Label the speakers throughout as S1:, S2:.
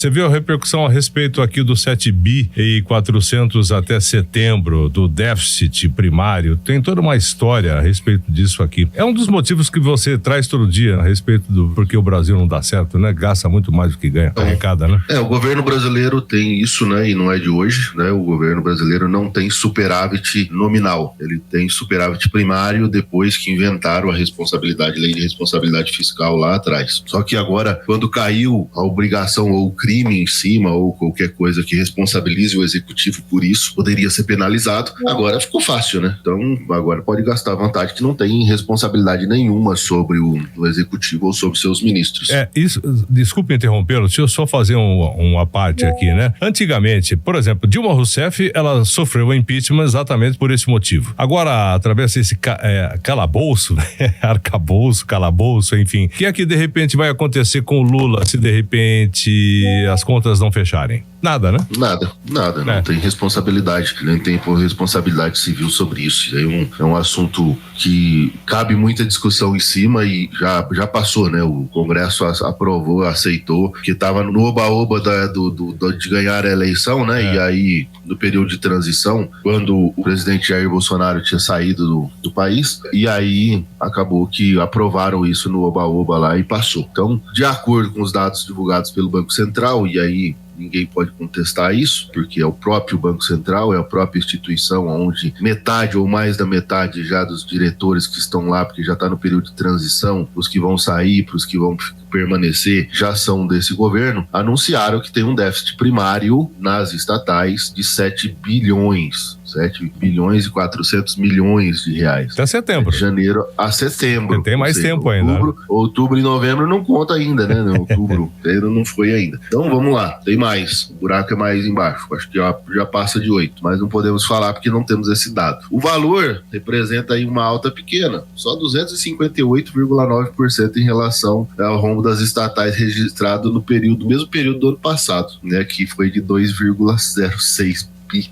S1: Você viu a repercussão a respeito aqui do 7 bi e 400 até setembro do déficit primário? Tem toda uma história a respeito disso aqui. É um dos motivos que você traz todo dia a respeito do porque o Brasil não dá certo, né? Gasta muito mais do que ganha, arrecada, né?
S2: O governo brasileiro tem isso, né? E não é de hoje, né? O governo brasileiro não tem superávit nominal. Ele tem superávit primário depois que inventaram a lei de responsabilidade fiscal lá atrás. Só que agora, quando caiu a obrigação ou o crime em cima ou qualquer coisa que responsabilize o executivo por isso, poderia ser penalizado. Agora ficou fácil, né? Então agora pode gastar à vontade, que não tem responsabilidade nenhuma sobre o executivo ou sobre seus ministros.
S1: Isso, desculpe interrompê-lo, deixa eu só fazer uma parte aqui, né? Antigamente, por exemplo, Dilma Rousseff, ela sofreu impeachment exatamente por esse motivo. Agora, através desse calabouço, né? Arcabouço, calabouço, enfim, o que é que de repente vai acontecer com o Lula se de repente as contas não fecharem? Nada, né?
S2: Nada. Não tem responsabilidade, nem tem responsabilidade civil sobre isso. É um assunto que cabe muita discussão em cima e já passou, né? O Congresso aprovou, aceitou, que estava no oba-oba de ganhar a eleição, né? E aí, no período de transição, quando o presidente Jair Bolsonaro tinha saído do país, e aí acabou que aprovaram isso no oba-oba lá e passou. Então, de acordo com os dados divulgados pelo Banco Central, e aí ninguém pode contestar isso, porque é o próprio Banco Central, é a própria instituição onde metade ou mais da metade já dos diretores que estão lá, porque já está no período de transição, os que vão sair, para os que vão permanecer, já são desse governo, anunciaram que tem um déficit primário nas estatais de 7 bilhões e 400 milhões de reais.
S1: Até setembro.
S2: De janeiro a setembro.
S1: Tem mais tempo ainda.
S2: Outubro e novembro não conta ainda, né? Outubro não foi ainda. Então vamos lá, tem mais. O buraco é mais embaixo. Acho que já passa de 8, mas não podemos falar porque não temos esse dado. O valor representa aí uma alta pequena, só 258,9% em relação ao rombo das estatais registrado no mesmo período do ano passado, né? Que foi de 2,06 bilhões.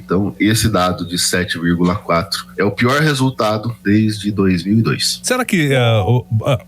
S2: Então, esse dado de 7,4 é o pior resultado desde 2002.
S1: Será que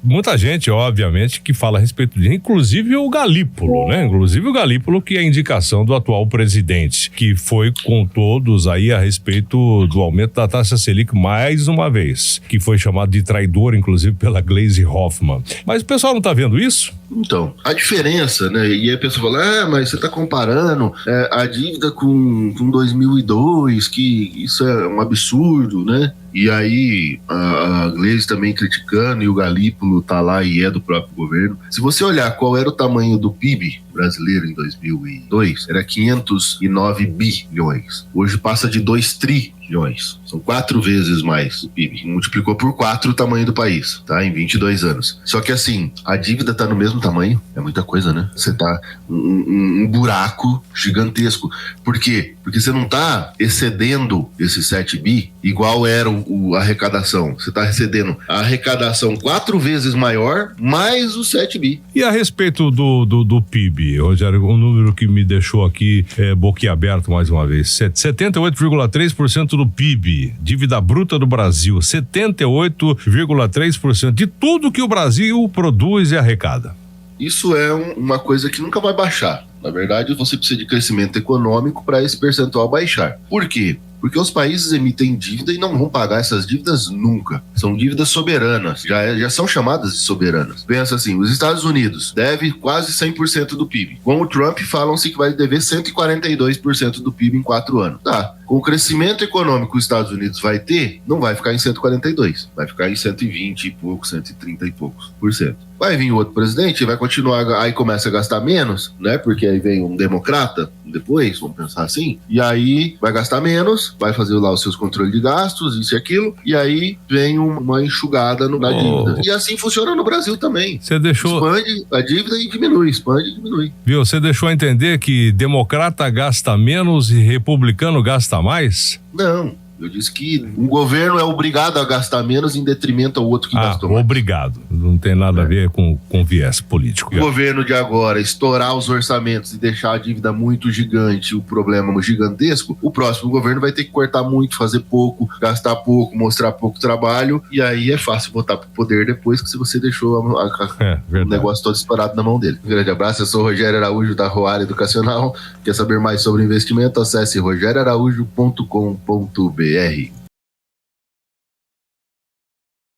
S1: muita gente, obviamente, que fala a respeito disso, inclusive o Galípolo, né? Inclusive o Galípolo, que é a indicação do atual presidente, que foi com todos aí a respeito do aumento da taxa Selic mais uma vez, que foi chamado de traidor, inclusive, pela Gleisi Hoffmann. Mas o pessoal não tá vendo isso?
S2: Então, a diferença, né? E aí a pessoa fala, mas você tá comparando a dívida com 2002, que isso é um absurdo, né? E aí a Gleisi também criticando e o Galípolo tá lá e é do próprio governo. Se você olhar qual era o tamanho do PIB brasileiro em 2002, era 509 bilhões. Hoje passa de 2 trilhões. São 4 vezes mais o PIB. Multiplicou por 4 o tamanho do país, tá? Em 22 anos. Só que assim, a dívida tá no mesmo tamanho. É muita coisa, né? Você tá um buraco gigantesco. Por quê? Porque você não tá excedendo esse 7 bi igual era a arrecadação. Você tá excedendo a arrecadação 4 vezes maior, mais o 7 bi.
S1: E a respeito do PIB, Rogério, um número que me deixou aqui boquiaberto mais uma vez. 78,3% do PIB, dívida bruta do Brasil, 78,3% de tudo que o Brasil produz e arrecada.
S2: Isso é uma coisa que nunca vai baixar. Na verdade, você precisa de crescimento econômico para esse percentual baixar. Por quê? Porque os países emitem dívida e não vão pagar essas dívidas nunca. São dívidas soberanas, já são chamadas de soberanas. Pensa assim, os Estados Unidos devem quase 100% do PIB. Com o Trump, falam-se que vai dever 142% do PIB em 4 anos. Tá, com o crescimento econômico que os Estados Unidos vai ter, não vai ficar em 142, vai ficar em 120 e poucos, 130 e poucos por cento. Vai vir outro presidente e vai continuar, aí começa a gastar menos, né? Porque aí vem um democrata depois, vamos pensar assim, e aí vai gastar menos, vai fazer lá os seus controles de gastos, isso e aquilo, e aí vem uma enxugada na dívida. E assim funciona no Brasil também.
S1: Você deixou...
S2: Expande a dívida e diminui, expande e diminui.
S1: Viu, você deixou entender que democrata gasta menos e republicano gasta mais?
S2: Não. Eu disse que um governo é obrigado a gastar menos em detrimento ao outro que gastou mais.
S1: Obrigado. Não tem nada a ver com viés político.
S2: O governo de agora estourar os orçamentos e deixar a dívida muito gigante, o problema gigantesco, o próximo governo vai ter que cortar muito, fazer pouco, gastar pouco, mostrar pouco trabalho, e aí é fácil voltar pro poder depois que se você deixou o negócio todo estourado na mão dele. Um grande abraço, eu sou o Rogério Araújo da Roar Educacional. Quer saber mais sobre investimento? Acesse rogerioaraújo.com.br.